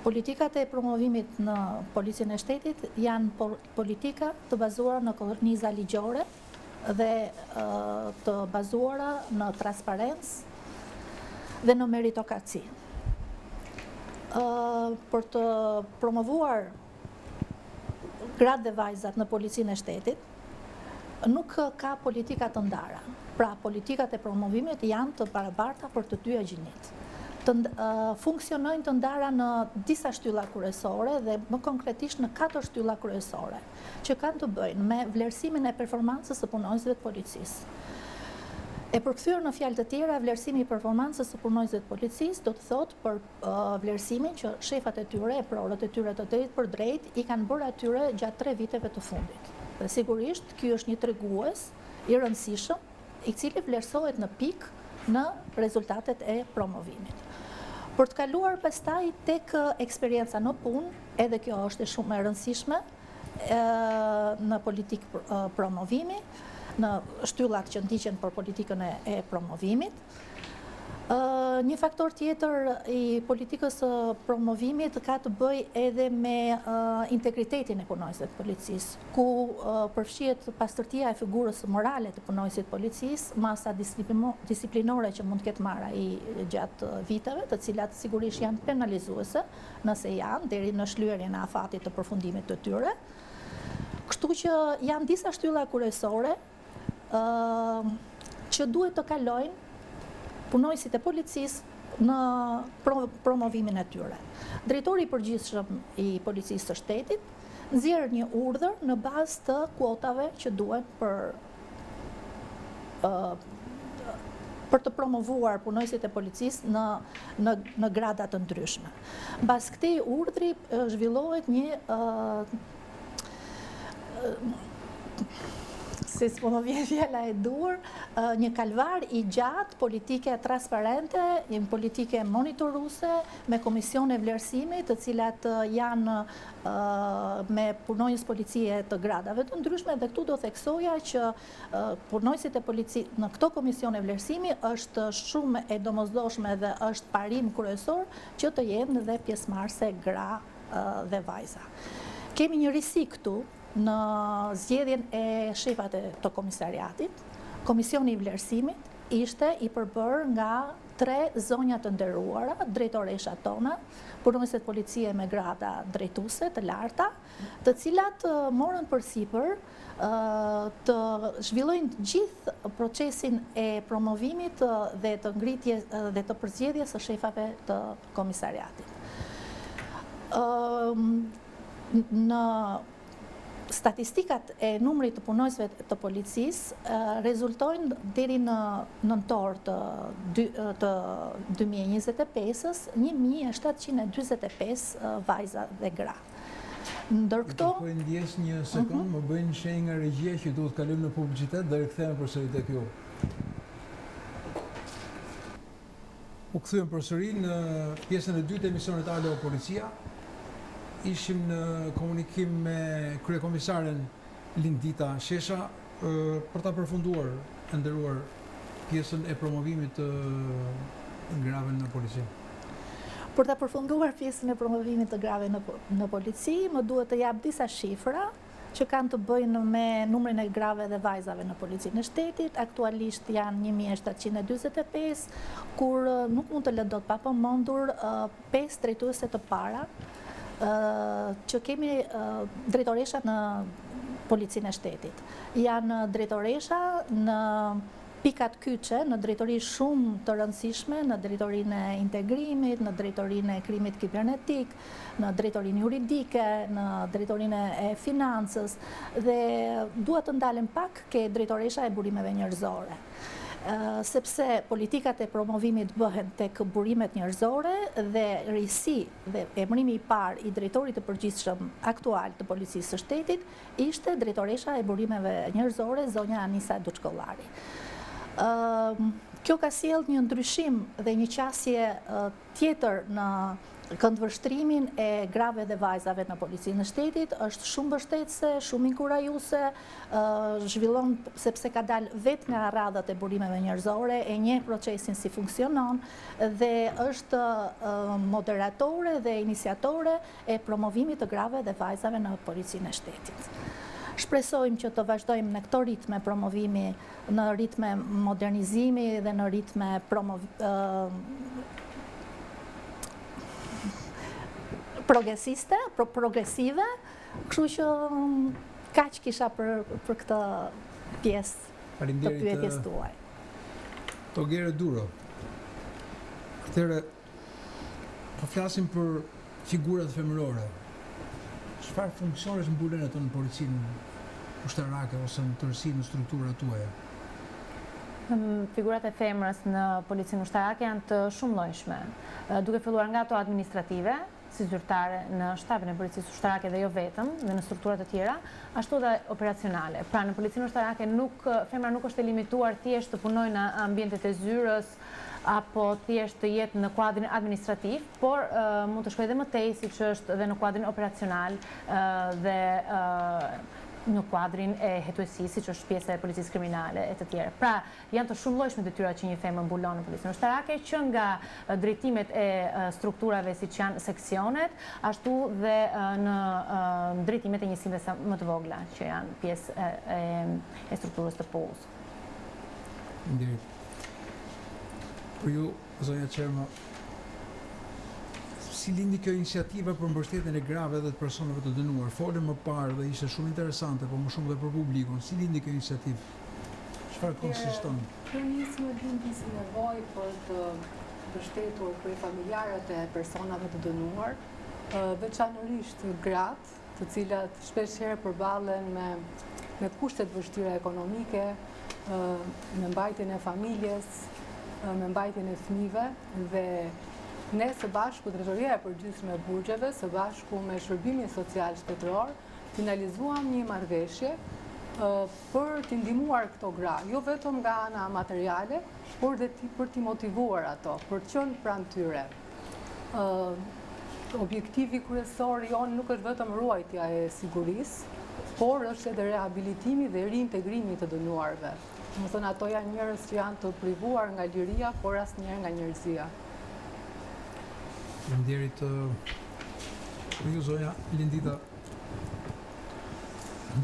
Politikat e promovimit në policinë e shtetit janë politika të bazuara në korniza ligjore dhe të bazuara në transparencë dhe në meritokraci. Për të promovuar gratë dhe vajzat në policinë e shtetit, nuk ka politika të ndara. Pra, politikat e promovimit janë të barabarta për të dyja gjinit. Funksionojnë të ndara në disa shtylla kryesore dhe më konkretisht në 4 shtylla kryesore, që kanë të bëjnë me vlerësimin e performancës së punonjësve të policisë. E përkthyer në fjalë të tjera, vlerësimi i performancës së punonjësve të policisë do të thotë për vlerësimin që shefat e tyre, prorët e tyre të drejtë për drejt i kanë bërë atyre gjatë 3 viteve të fundit. Dhe sigurisht, ky është një tregues i rëndësishëm, i cili vlerësohet në pikë në rezultatet e promovimit. Për të kaluar pastaj tek eksperienca në punë, edhe kjo është shumë e rëndësishme në politikë promovimi, në shtyllat që ndiqen për politikën e promovimit. Një faktor tjetër i politikës së promovimit ka të bëjë edhe me integritetin e punonjësve të policisë, ku përfshihet pastërtia e figurës morale të punonjësit të policisë, masa disiplinore që mund të ketë marrë ai gjatë viteve, të cilat sigurisht janë penalizuese nëse janë deri në shlyerjen e afatit të përfundimit të tyre. Kështu që janë disa shtylla kryesore që duhet të kalojnë punojësit e policisë në promovimin e tyre. Drejtori i përgjithshëm i policisë së shtetit nxjerr një urdhër në bazë të kuotave që duhen për të promovuar punojësit e policisë në grada të ndryshme. Mbas këtij urdhri zhvillohet si s'po më vjen fjala e dur, një kalvar i gjatë politike transparente, një politike monitoruese, me komisione vlerësimi, të cilat janë me punonjës policie të gradave të ndryshme, dhe këtu do theksoja që punojësit e policisë në këto komisione vlerësimi është shumë e domosdoshme dhe është parim kryesor që të jenë dhe pjesëmarrëse gra dhe vajza. Kemi një risi këtu në zgjedhjen e shefave të komisariatit, komisioni i vlerësimit, ishte i përbërë nga 3 zonja të nderuara, drejtoreshat tona, punonësit policie me grada drejtuese të larta, të cilat morën përsipër të zhvillojnë gjithë procesin e promovimit dhe të ngritjes dhe të përzgjedhjes së shefave të komisariatit. Në statistikat e numrit të punojësve të policisë rezultojnë deri në nëntor të 2025-ës 1745 vajza dhe gra. Ndërkëto Po ndjes një sekond, më bëjnë shenjë nga regjia që duhet kalojmë në publicitet dhe rikthehemi përsëri tek ju. U kthyem përsëri në pjesën e dytë të emisionit Alo Policia. Ishim në komunikim me kryekomisaren Lindita Shesha për ta përfunduar e nderuar pjesën e promovimit të grave në polici. Për ta përfunduar pjesën e promovimit të grave në polici, më duhet të jap disa shifra që kanë të bëjnë me numrin e grave dhe vajzave në policinë e shtetit. Aktualisht janë 1745, kur nuk mund të lë dot pa përmendur 5 drejtuese të para që kemi drejtoresha në policinë e shtetit. Janë drejtoresha në pikat kyçe, në drejtori shumë të rëndësishme, në drejtorinë e integrimit, në drejtorinë e krimit kibernetik, në drejtorinë juridike, në drejtorinë e financës, dhe dua të ndalem pak ke drejtoresha e burimeve njerëzore. Sepse politikat e promovimit bëhen tek burimet njerëzore dhe risi dhe emërimi i parë i drejtorit të përgjithshëm aktual të policisë së shtetit ishte drejtoresha e burimeve njerëzore, zonja Anisa Duçkollari. Kjo ka sjellë një ndryshim dhe një qasje tjetër në këndvështrimin e grave dhe vajzave në policinë e shtetit, është shumë mbështetëse, shumë inkurajuese, zhvillon sepse ka dalë vetë nga radhat e burimeve njerëzore, e njeh procesin si funksionon dhe është moderatore dhe iniciatore e promovimit të grave dhe vajzave në policinë e shtetit. Shpresojmë që të vazhdojmë në këto ritme promovimi, në ritme modernizimi dhe në ritme progresive, kështu që kaq kisha për këtë pjesë të pyetjes tuaj. Togere Duro. Atëherë, po flasim për figurat femërore. Çfarë funksionesh mbulen ato në policinë ushtarake ose në tërësi në strukturat tuaja? Figurat e femrës në policinë ushtarake janë të shumëllojshme, duke filluar nga ato administrative, si zyrtare në shtabin e policisë ushtarake dhe jo vetëm, dhe në strukturat të tjera, ashtu dhe operacionale. Pra në policinë ushtarake femra nuk është e limituar thjesht të punojë në ambientet e zyrës apo thjesht të jetë në kuadrin administrativ, por mund të shkojë edhe më tej, siç është edhe në kuadrin operacional dhe në kuadrin e hetuesisë, siç është pjesa e policisë kriminale e të tjera. Pra, janë të shumëllojshme detyrat që një femër mbulon në policinë ushtarake, që nga drejtimet e strukturave siç janë seksionet, ashtu dhe në drejtimet e njësimeve më të vogla, që janë pjesë e strukturës të PU-s. Nderit. Për ju, zonja Qerma, si lindi kjo iniciativa për mbështetjen e grave dhe të personave të dënuar? Folëm më parë dhe ishte shumë interesante, por më shumë dhe për publikun. Si lindi kjo iniciativë? Çfarë konsiston? Kjo nismë lindi si nevojë për të mbështetur familjarët e personave të dënuar, veçanërisht gratë, të cilat shpeshherë përballen me kushte të vështira ekonomike, me mbajtjen e familjes, me mbajtjen e fëmijëve, dhe ne së bashku, Drejtoria e Përgjithshme e Burgjeve, së bashku me Shërbimin Social Shtetëror, finalizuam një marrëveshje për t'i ndihmuar këto gra, jo vetëm nga ana materiale, por dhe për t'i motivuar ato, për të qenë pranë tyre. Objektivi kryesor jon nuk është vetëm ruajtja e sigurisë, por është edhe rehabilitimi dhe reintegrimi të dënuarve. Më thënë, ato janë njerëz që janë të privuar nga liria, por asnjëherë nga njerëzia. Faleminderit ju, zonja Lindita.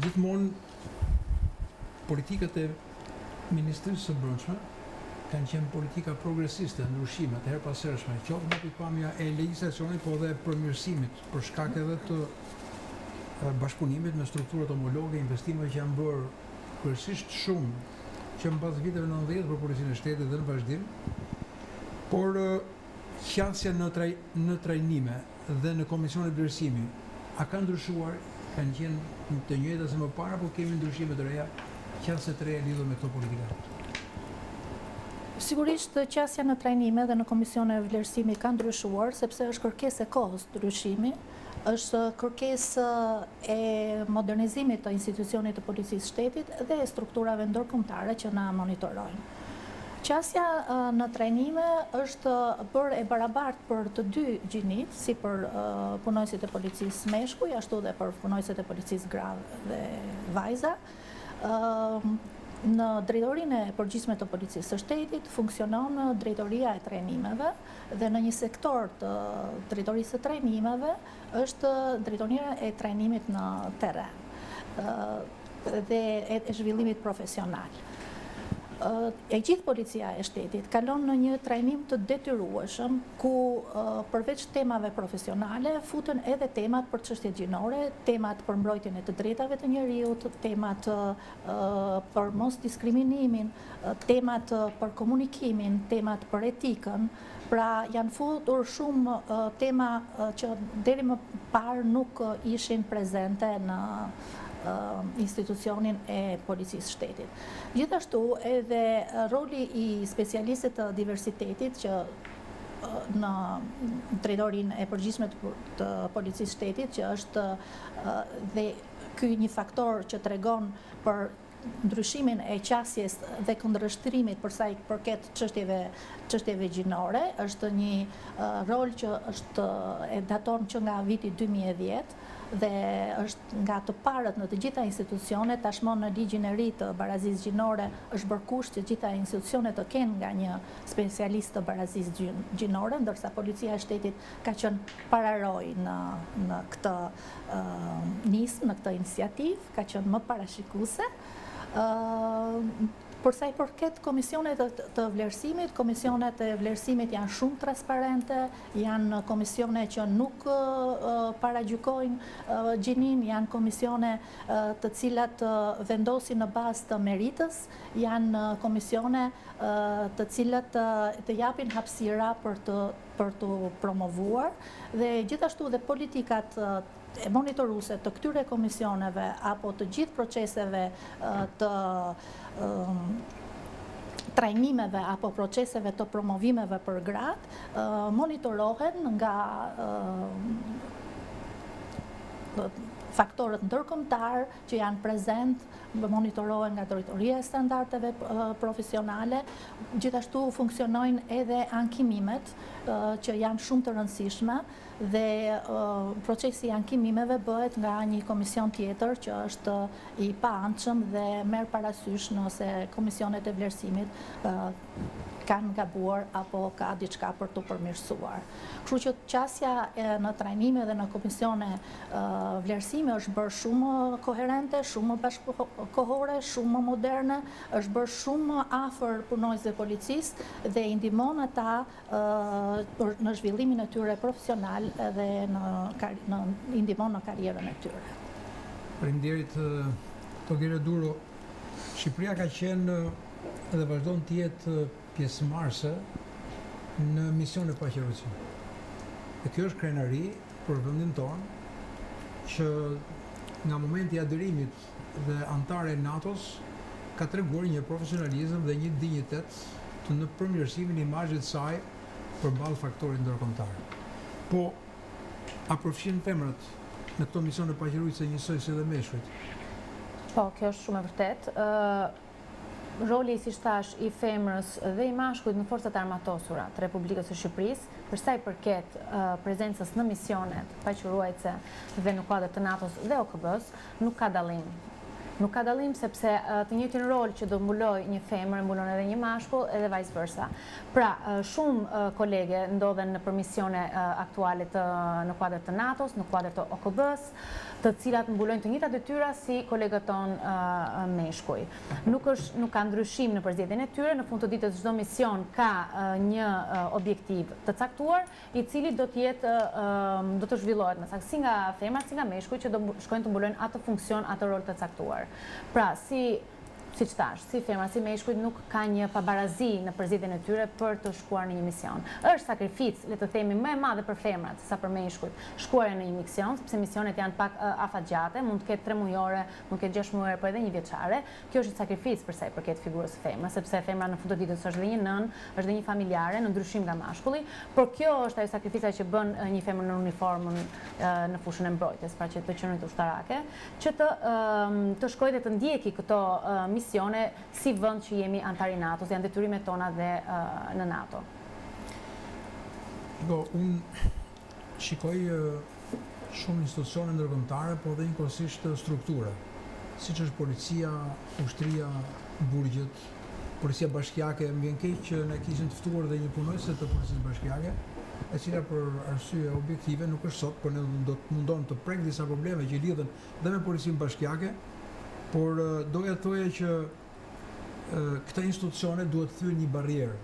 Gjithmonë politikat e Ministrisë së Brendshme kanë qenë politika progresiste, ndryshime të herpashershme, qoftë nga pikpamja e legjislacionit, po dhe përmirësimit për shkak edhe të bashkëpunimit me strukturat homologe, investime që janë bërë kryesisht shumë që mbas viteve 90 për Policinë e Shtetit dhe në vazhdim, por qasja në trajnime dhe në komisione vlerësimi, a ka ndryshuar, kanë qenë të njëjta se më parë, apo kemi ndryshime të reja, qasje të reja lidhur me këto politika? Sigurisht qasja në trajnime dhe në komisione vlerësimi ka ndryshuar, sepse është kërkesë e kohës ndryshimi, është kërkesë e modernizimit të institucionit të policisë shtetit dhe e strukturave ndërkombëtare që na monitorojnë. Qasja në trajnime është bërë e barabartë për të dy gjinit, si për punojësit e policisë meshkuj, ashtu dhe për punojësit e policisë gra dhe vajza. Në drejtorinë e përgjithshme të policisë së shtetit funksionon drejtoria e trajnimeve dhe në një sektor të drejtorisë së trajnimeve është drejtoria e trajnimit në terren dhe e zhvillimit profesional. E gjithë policia e shtetit kalon në një trajnim të detyrueshëm ku përveç temave profesionale futen edhe temat për çështjet gjinore, temat për mbrojtjen e të drejtave të njeriut, temat për mos diskriminimin, temat për komunikimin, temat për etikën. Pra janë futur shumë tema që deri më parë nuk ishin prezente në institucionin e policisë shtetit. Gjithashtu edhe roli i specialistëve të diversitetit që në drejtorinë e përgjithshme të policisë shtetit, që është dhe ky një faktor që tregon për ndryshimin e qasjes dhe kundërshtimit për sa i përket çështjeve gjinore, është një rol që e daton që nga viti 2010 dhe është nga të parët në të gjitha institucionet, tashmon në ligjin e ri të barazisë gjinore është bërë kusht që gjitha institucionet të kenë nga një specialist të barazisë gjinore, ndërsa policia e shtetit ka qenë pararoj në këtë nismë, në këtë iniciativë, ka qenë më parashikuese. Për sa i përket komisionet të vlerësimit, komisionet e vlerësimit janë shumë transparente, janë komisione që nuk paragjykojnë gjinin, janë komisione të cilat vendosin në bazë të meritës, janë komisione të cilat të japin hapësira për të promovuar dhe gjithashtu dhe politikat e monitoruese të këtyre komisioneve apo të gjithë proceseve të trajnimeve apo proceseve të promovimeve për gratë monitorohen nga faktorët ndërkombëtar që janë prezent, monitorohen nga drejtoria e standardeve profesionale, gjithashtu funksionojnë edhe ankimimet që janë shumë të rëndësishme dhe procesi i ankimimeve bëhet nga një komision tjetër që është i paançëm dhe merr parasysh nëse komisionet e vlerësimit kanë gabuar apo ka diçka për të përmirësuar. Kështu që qasja në trajnime dhe në komisione vlerësime është bërë shumë koherente, shumë bashkëkohore, shumë moderne, është bërë shumë afër punojësve policisë dhe i ndihmon ata në zhvillimin e tyre profesional dhe i ndihmon në karrierën e tyre. Faleminderit, Togire Duro. Shqipëria ka qenë dhe vazhdon të jetë pjesëmarrëse në misione paqërorësie. E kjo është krenari për vendin tonë që nga momenti i aderimit dhe antare e NATO-s ka treguar një profesionalizëm dhe një dinjitet në përmirësimin e imazhit të saj përballë faktorit ndërkombëtar. Po a përfshin femrat në këto misione paqërorësie njësoj si dhe meshkujt? Po, kjo është shumë e vërtetë. Roli, si thash, i femrës dhe i mashkujt në forcat armatosura të Republikës së Shqipërisë, për sa i përket prezencës në misionet paqëruese dhe në kuadër të NATO-s dhe OKB-s, nuk ka dallim. Nuk ka dallim sepse të njëjtin rol që do mbuloj një femër mbulon edhe një mashkull edhe vice versa. Pra, shumë kolege ndodhen në misione aktuale në kuadër të NATO-s, në kuadër të OKB-s, të cilat mbulojnë të njëjtat detyra si kolegët tonë meshkuj. Nuk ka ndryshim në përzgjedhjen e tyre, në fund të ditës çdo mision ka një objektiv të caktuar, i cili do të zhvillohet në saksi nga femrat si nga meshkuj që do shkojnë të mbulojnë atë funksion, atë rol të caktuar. Pra, si qëtash, si femra, si meshkujt nuk ka një pabarazi në përzgjedhjen e tyre për të shkuar në një mision. Është sakrificë, le të themi, më e madhe për femrat sa për meshkujt, shkuarja në një mision, sepse misionet janë pak afatgjate, mund të ketë 3 mujore, mund të ketë 6 mujore, por edhe 1 vjeçare. Kjo është një sakrificë për sa i përket figurës së femrës, sepse femra në fund të ditës është dhe një nën, është dhe një familjare, në ndryshim nga mashkulli, por kjo është ajo sakrifica që bën një femër në uniformën në fushën e mbrojtjes, pra që të qenurit ushtarake, që të shkojë dhe të ndjeki këto misione si vend që jemi antar i NATO, janë detyrimet tona dhe në NATO. Unë shikoj shumë institucione ndërkombëtare, po dhe njëkohësisht struktura, siç është policia, ushtria, burgjet, policia bashkiake. Më vjen keq që ne kishim të ftuar dhe një punojëse të policisë bashkiake, e cila për arsye objektive nuk është sot, por ne do të mundon të prek disa probleme që lidhen dhe me policinë bashkiake, por doja të thoja që këta institucione duhet të thyejnë një barrierë.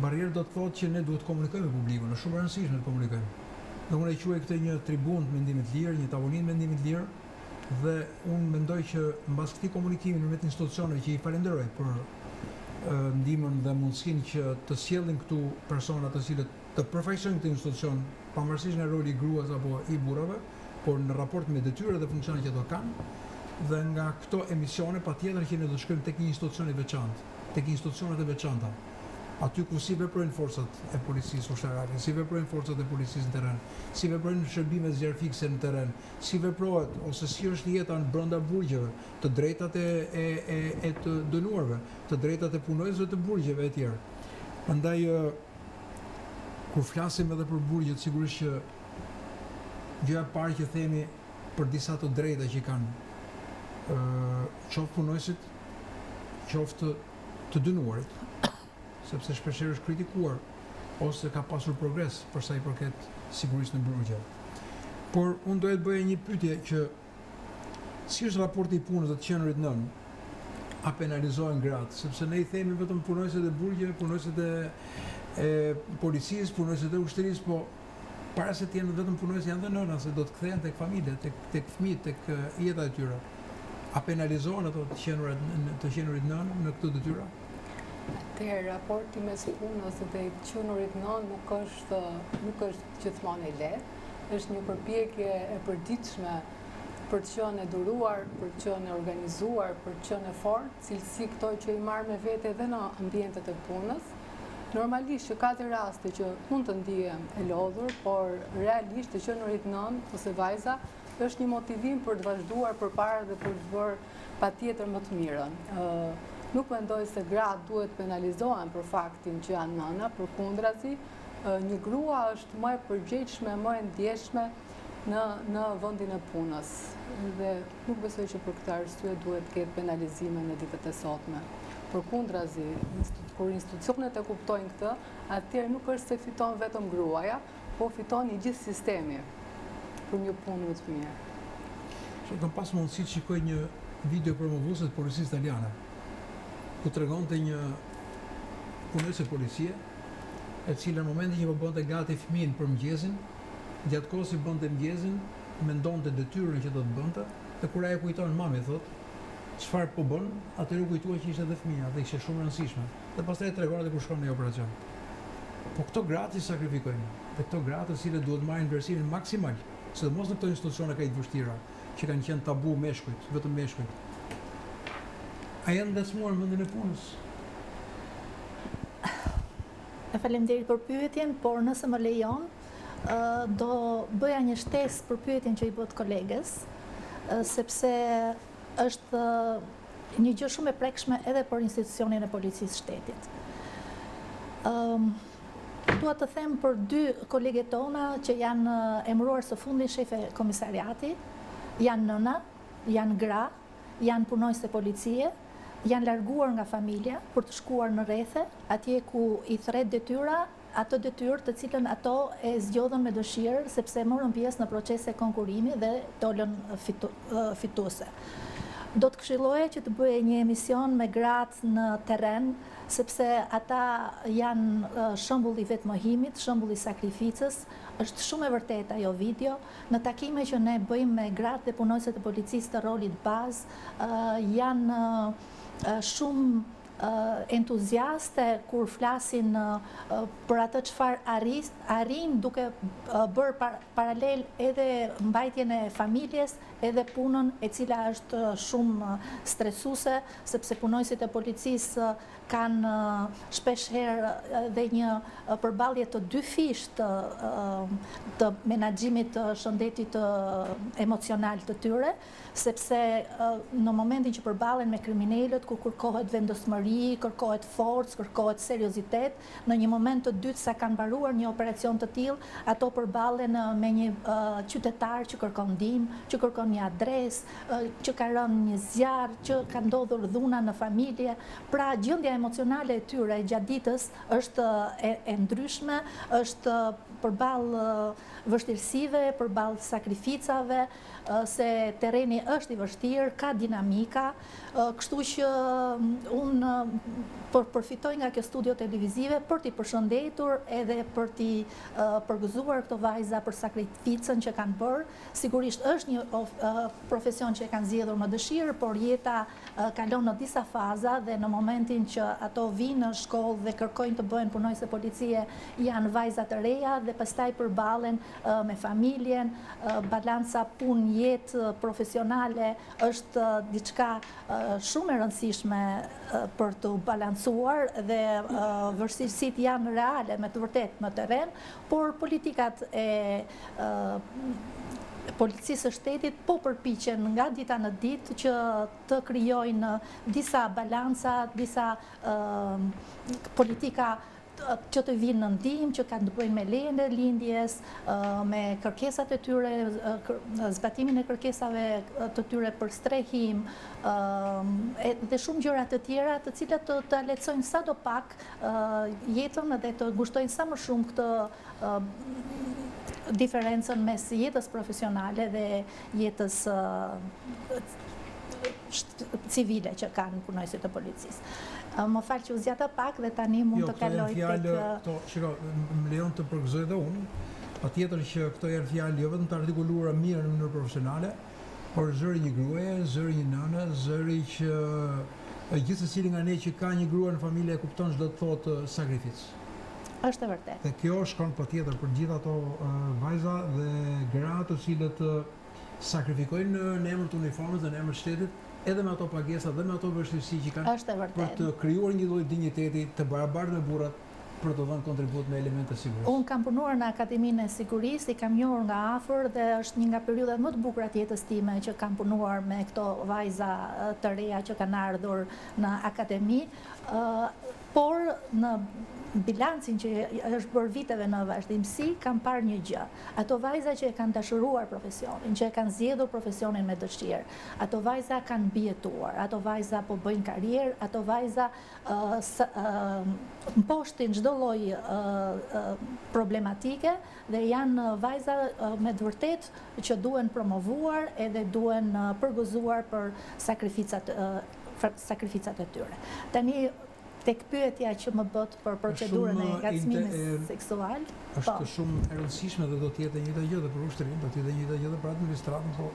Barrierë do të thotë që ne duhet të komunikojmë me publikun, është shumë e rëndësishme të komunikojmë. Dhe unë e quaj këtë një tribunë të mendimit lirë, një tavolinë mendimit lirë, dhe unë mendoj që mbas këtij komunikimi nëpërmjet institucioneve që i falenderoj për ndihmën dhe mundësinë që të sjellin këtu persona të cilët të përfaqësojnë këtë institucion, pavarësisht nga roli i gruas apo i burrave, por në raport me detyrat dhe funksionet që ato kanë. Dhe nga këto emisione patjetër që ne do të shkojmë tek një institucion i veçantë, tek institucionet e veçanta, aty ku si veprojnë forcat e policisë ushtarake, si veprojnë forcat e policisë në terren, si veprojnë shërbimet zgjerfikse në terren, si veprohet ose si është jeta në brenda burgjeve, të drejtat e të dënuarve, të drejtat e punojësve të burgjeve e tjerë. Prandaj kur flasim edhe për burgjet, sigurisht që gjëja e parë që themi për disa të drejta që kanë qoftë punojësit, qoftë të dënuarit, sepse shpeshherë është kritikuar ose ka pasur progres për sa i përket sigurisë në burgje. Por unë doja të bëja një pyetje që si është raporti i punës dhe të qenurit nën, a penalizohen gratë, sepse ne i themi vetëm punojësit e burgjeve, punojësit e policisë, punojësit e ushtrisë, po para se të jenë vetëm punojësit janë dhe nëna, se do të kthehen tek familja, tek fëmijët, tek jeta e tyre. A penalizohen ato të qenurit nën në këtë detyra? Atëherë, raporti mes punës dhe të qenurit nën nuk është gjithmonë i lehtë, është një përpjekje e përditshme për të qenë e duruar, për të qenë e organizuar, për të qenë e fortë, cilësi këto që i marr me vete edhe në ambientet e punës. Normalisht që ka të raste që mund të ndihem e lodhur, por realisht të qenurit nën ose vajza është një motivim për të vazhduar përpara dhe për të bërë patjetër më të mirën. Nuk mendoj se gratë duhet penalizohen për faktin që janë nëna, përkundrazi, një grua është më e përgjegjshme, më e ndjeshme në vendin e punës. Dhe nuk besoj që për këtë arsye duhet të ketë penalizime në ditët e sotme. Përkundrazi, kur institucionet e kuptojnë këtë, atëherë nuk është se fiton vetëm gruaja, po fiton i gjithë sistemi për një punë më të mirë. Kam pas mundësi të shikoj një video promovuese të policisë italiane, ku tregonte një punojëse policie, e cila në momentin që po bënte gati fëmijën për mëngjesin, gjatë kohës që bënte mëngjesin, mendonte detyrën që do të bënte, dhe kur ai kujton mami thotë, çfarë po bën, atëherë kujtua që ishte edhe fëmia, dhe ishte shumë e rëndësishme. Dhe pastaj e tregon edhe kur shkon në operacion. Po këto gratë i sakrifikojnë, dhe këto gratë të cilët duhet marrin vlerësimin maksimal, sidomos në këto institucione kaq të vështira, që kanë qenë tabu meshkujt, vetëm meshkujt. A janë ngacmuar mendjen e punës? E faleminderit për pyetjen, por nëse më lejon, do bëja një shtesë për pyetjen që i bët kolegës, sepse është një gjë shumë e prekshme edhe për institucionin e policisë shtetit. Dua të them për 2 kolegët tona që janë emëruar së fundmi shefe komisariati, janë nëna, janë gra, janë punojëse policie, janë larguar nga familja për të shkuar në rrethe, atje ku i thret detyra ato detyrë të cilën ato e zgjodhën me dëshirë sepse morën pjesë në procese konkurimi dhe dolën fituese. Do të këshilloja që të bëje një emision me gratë në terren, sepse ata janë shembulli vetmohimit, shembulli sakrificës. Është shumë e vërtetë ajo video. Në takime që ne bëjmë me gratë dhe punonjësit e policisë të rolit bazë, janë shumë entuziaste kur flasin për atë çfarë arrin duke bërë paralel edhe mbajtjen e familjes edhe punën e cila është shumë stresuese, sepse punonjësit e policisë kanë shpesh herë dhe një përballje të dy fish të menaxhimit të shëndetit emocional të tyre, sepse në momentin që përballen me kriminalët ku kërkohet vendosmëri, kërkohet forcë, kërkohet seriozitet, në një moment të dytë sa kanë mbaruar një operacion të tillë, ato përballen me një qytetar që kërkon ndihmë, që kërkon një adresë, që ka rënë një zjarr, që ka ndodhur dhuna në familje. Pra gjendja emocionale e tyre gjatë ditës është e ndryshme, është përballë vështirësive, përballë sakrificave, se terreni është i vështirë, ka dinamika, kështu që unë përfitoj nga kjo studio televizive për t'i përshëndetur edhe për t'i përgëzuar këto vajza për sakrificën që kanë bërë. Sigurisht është një profesion që e kanë zgjedhur me dëshirë, por jeta kalon në disa faza dhe në momentin që ato vinë në shkollë dhe kërkojnë të bëhen punonjëse policie, janë vajza të reja dhe pastaj përballen me familjen, balanca punë-jetë profesionale është diçka shumë e rëndësishme për të balancuar dhe vështirësitë janë reale me të vërtetë në terren, por politikat e policisë së shtetit po përpiqen nga dita në ditë që të krijojnë disa balanca, disa politika që të vinë në ndihmë, që kanë të bëjnë me lejen e lindjes, me kërkesat e tyre, zbatimin e kërkesave të tyre për strehim, dhe shumë gjëra të tjera të cilat të lehtësojnë sadopak jetën dhe të ngushtojnë sa më shumë këtë diferencën mes jetës profesionale dhe jetës civile që kanë punonjësit e policisë. Më falë që u zgjata pak dhe tani mund të kaloj tek... Më lejon të përgëzoj dhe unë, patjetër që këto janë fjalë jo vetëm të artikuluara mirë në mënyrë profesionale, por zëri një gruaje, zëri një nëne, zëri që gjithë secili nga ne që ka një grua në familje e kupton çdo të thotë sakrificë. Është e vërtetë. Dhe kjo shkon patjetër për gjithë ato vajza dhe gra të cilët sakrifikojnë në emër të uniformës dhe në emër të shtetit, edhe me ato pagesa dhe me ato vështirësi që kanë për të krijuar një lloj dinjiteti të barabartë me burrat për të dhënë kontribut me elemente sigurisë. Unë kam punuar në Akademinë e Sigurisë, i kam njohur nga afër dhe është një nga periudhat më të bukura të jetës time që kam punuar me këto vajza të reja që kanë ardhur në akademi, por në bilancin që është bërë viteve në vazhdimsi, kam parë një gjë. Ato vajza që e kanë dashuruar profesionin, që e kanë zgjedhur profesionin me dëshirë, ato vajza kanë mbijetuar, ato vajza po bëjnë karrierë, ato vajza mposhtin çdo lloj problematike dhe janë vajza me të vërtetë që duhen promovuar edhe duhen përgëzuar për sakrificat e tyre. Tani tek pyetja që më bët për procedurën e ngacmimit seksual. Është shumë e rëndësishme dhe do të jetë e njëjta gjë edhe për ushtrin, do të jetë e njëjta gjë edhe për administratën, po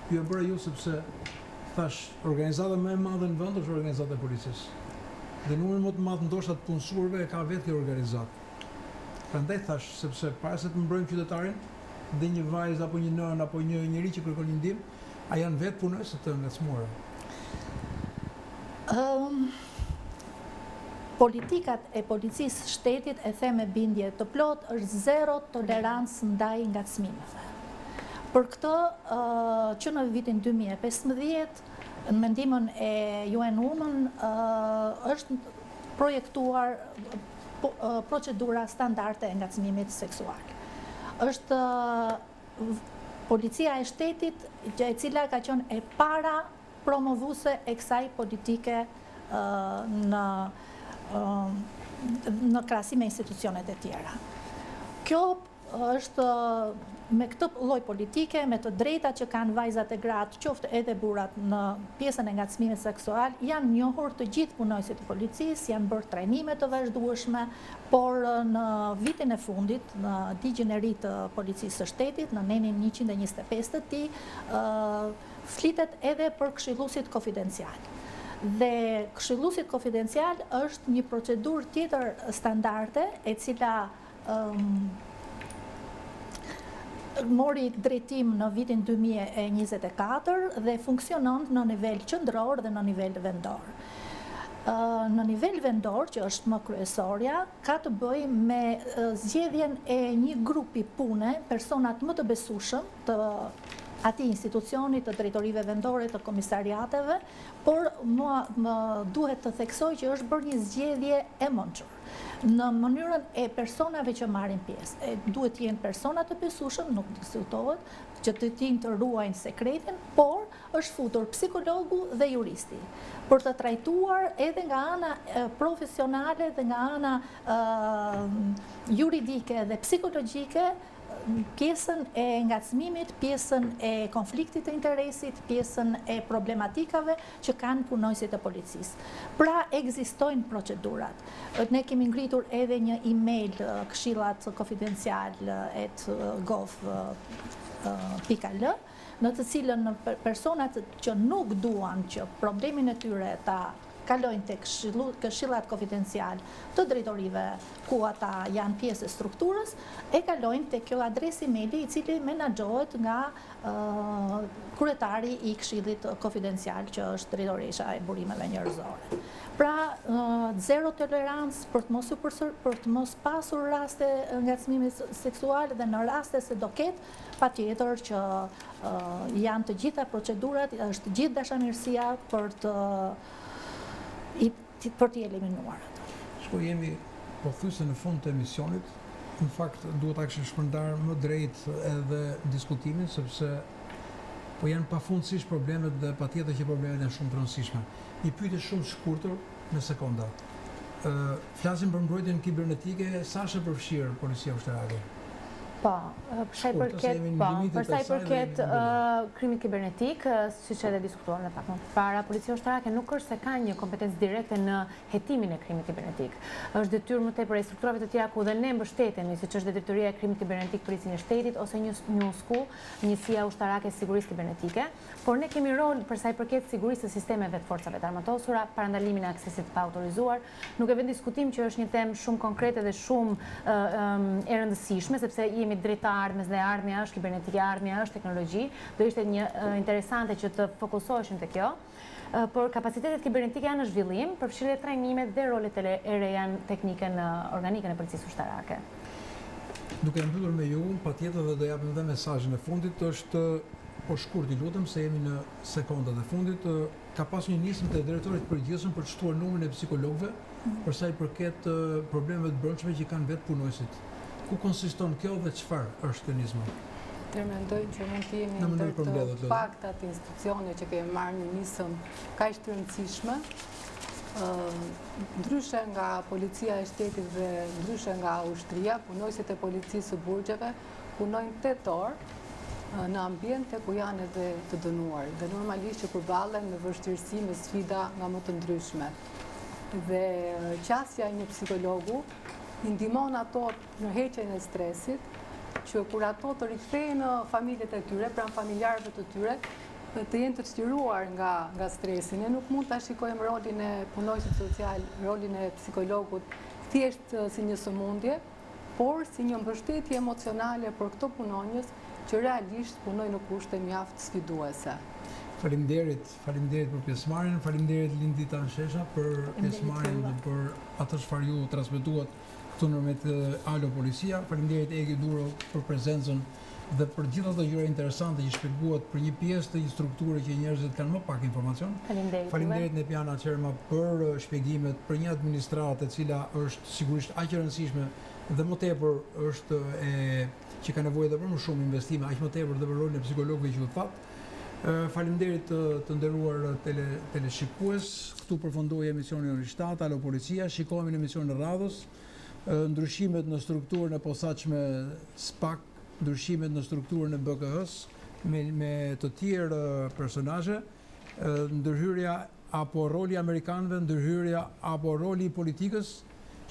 ju e bëra ju sepse thash organizata më e madhe në vend është organizata e policisë. Dhe numri më të madh ndoshta të punësuarve e ka vetë kjo organizatë. Prandaj thash sepse para se të mbrojmë qytetarin, dhe një vajzë apo një nën apo një njerëz që kërkon një ndihmë, a janë vetë punëse të ngacmuara. Politikat e policisë shtetit e them me bindje të plot është zero tolerancë ndaj ngacmimeve. Për këtë që në vitin 2015 në mendimin e UN Women është projektuar procedura standarde e ngacmimit seksual. Është policia e shtetit e cila ka qenë e para promovuese e kësaj politike në në krahasim me institucionet e tjera. Kjo është me këtë lloj politike, me të drejtat që kanë vajzat e gratë, qoftë edhe burrat në pjesën e ngacmimit seksual, janë njohur të gjithë punojësit e policisë, janë bërë trajnime të vazhdueshme, por në vitin e fundit, në ligjin e ri të policisë së shtetit, në nenin 125 të tij, flitet edhe për këshilluesit konfidencial. Dhe këshilluesit konfidencial është një procedurë tjetër standarde e cila mori drejtim në vitin 2024 dhe funksionon në nivel qendror dhe në nivel vendor. Në nivel vendor, që është më kryesorja, ka të bëjë me zgjedhjen e një grupi pune, personat më të besueshëm të atij institucioni, të drejtorive vendore, të komisariateve, por më duhet të theksoj që është bërë një zgjedhje e mençur në mënyrën e personave që marrin pjesë. Duhet të jenë persona të besueshëm, nuk diskutohet, që të tinë të ruajnë sekretin, por është futur psikologu dhe juristi për të trajtuar edhe nga ana profesionale dhe nga ana juridike dhe psikologjike pjesën e ngacmimit, pjesën e konfliktit të interesit, pjesën e problematikave që kanë punojësit e policisë. Pra, ekzistojnë procedurat. Ne kemi ngritur edhe një email këshillat konfidencial @gov.al, në të cilën personat që nuk duan që problemin e tyre ta kalojnë të këshillat konfidencial të drejtorive ku ata janë pjesë e strukturës, e kalojnë të kjo adres emaili i cili menaxhohet nga kryetari i këshillit konfidencial që është drejtoresha e burimeve njerëzore. Pra, zero tolerancë për të mos pasur raste ngacmimi seksual dhe në raste se do ketë, patjetër që janë të gjitha procedurat, është gjithë dashamirësia për t'i eliminuar. Shko jemi pothuajse në fund të emisionit, në fakt duhet ta kishim shpërndar më drejt edhe diskutimin, sepse po janë pafundësisht problemet dhe patjetër që problemet janë shumë të rëndësishme. Një pyetje shumë shkurtër në sekonda. Flasim për mbrojtjen kibernetike, sa është e përfshirë policia ushtarake? Po, për sa i përket krimit kibernetik, siç edhe diskutuam edhe pak më parë, policia ushtarake nuk është se ka një kompetencë direkte në hetimin e krimit kibernetik. Është detyrë më tepër e strukturave të tjera ku dhe ne mbështetemi, siç është Drejtoria e Krimit Kibernetik Policinë e Shtetit ose një USKU, Njësia Ushtarake e Sigurisë Kibernetike, por ne kemi rol për sa i përket sigurisë së sistemeve të forcave të armatosura, parandalimin e aksesit pa autorizuar. Nuk e vë diskutim që është një temë shumë konkrete dhe shumë e rëndësishme, sepse jemi drejt të ardhmes dhe ardhmja është kibernetike, ardhmja është teknologji, do ishte një interesante që të fokusoheshim te kjo. Por kapacitetet kibernetike janë në zhvillim, përfshirë trajnimet dhe rolet e reja teknike në organikën e policisë ushtarake. Duke mbyllur me ju, patjetër dhe do japim edhe mesazhin e fundit, është po shkurt i lutem se jemi në sekondat e fundit, ka pasur një nismë të drejtorit përgjithshëm për të shtuar numrin e psikologëve për sa i përket problemeve të brendshme që kanë vetë punojësit. Ku konsiston kjo dhe çfarë është kjo nismë? Mendojnë që mund të jemi ndër të paktat institucione që kemi marrë një nisëm kaq të rëndësishme, ndryshe nga policia e shtetit dhe ndryshe nga ushtria, punojësit e policisë së burgjeve punojnë 8 orë në ambiente ku janë edhe të dënuar dhe normalisht që përballen me vështirësi, me sfida nga më të ndryshme. Dhe qasja e një psikologu i ndihmon ato në heqjen e stresit, që kur ato të rikthehen në familjet e tyre, pranë familjarëve të tyre, të jenë të çliruar nga stresi. Ne nuk mund ta shikojmë rolin e punojësit social, rolin e psikologut thjesht si një sëmundje, por si një mbështetje emocionale për këto punonjës që realisht punojnë në kushte mjaft sfiduese. Faleminderit për pjesëmarrjen, faleminderit Lindita Anshesha për pjesëmarrjen dhe për atë çfarë ju transmetuat këtu në rrëmet Alo Policia. Faleminderit Egi Duro për prezencën dhe për gjithë ato gjëra interesante që shpjeguat për një pjesë të një strukture që njerëzit kanë më pak informacion. Faleminderit Nepiana Çerma për shpjegimet për një administratë e cila është sigurisht aq e rëndësishme dhe më tepër është që ka nevojë edhe për më shumë investime, aq më tepër dhe për rolin e psikologëve që u that. Faleminderit të nderuar teleshikues. Këtu përfundoi emisioni Ora 7, Alo Policia. Shikohemi në emisionin e radhës. Ndryshimet në strukturën e posaçme SPAK, ndryshimet në strukturën e BKH-s me të tjerë personazhe, ndërhyrja apo roli amerikanëve, ndërhyrja apo roli i politikës.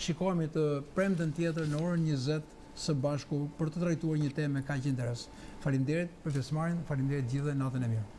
Shikohemi të premten tjetër në orën 20 së bashku për të trajtuar një temë me kaq interes. Faleminderit për pjesëmarrjen, faleminderit gjithëve, natën e mirë.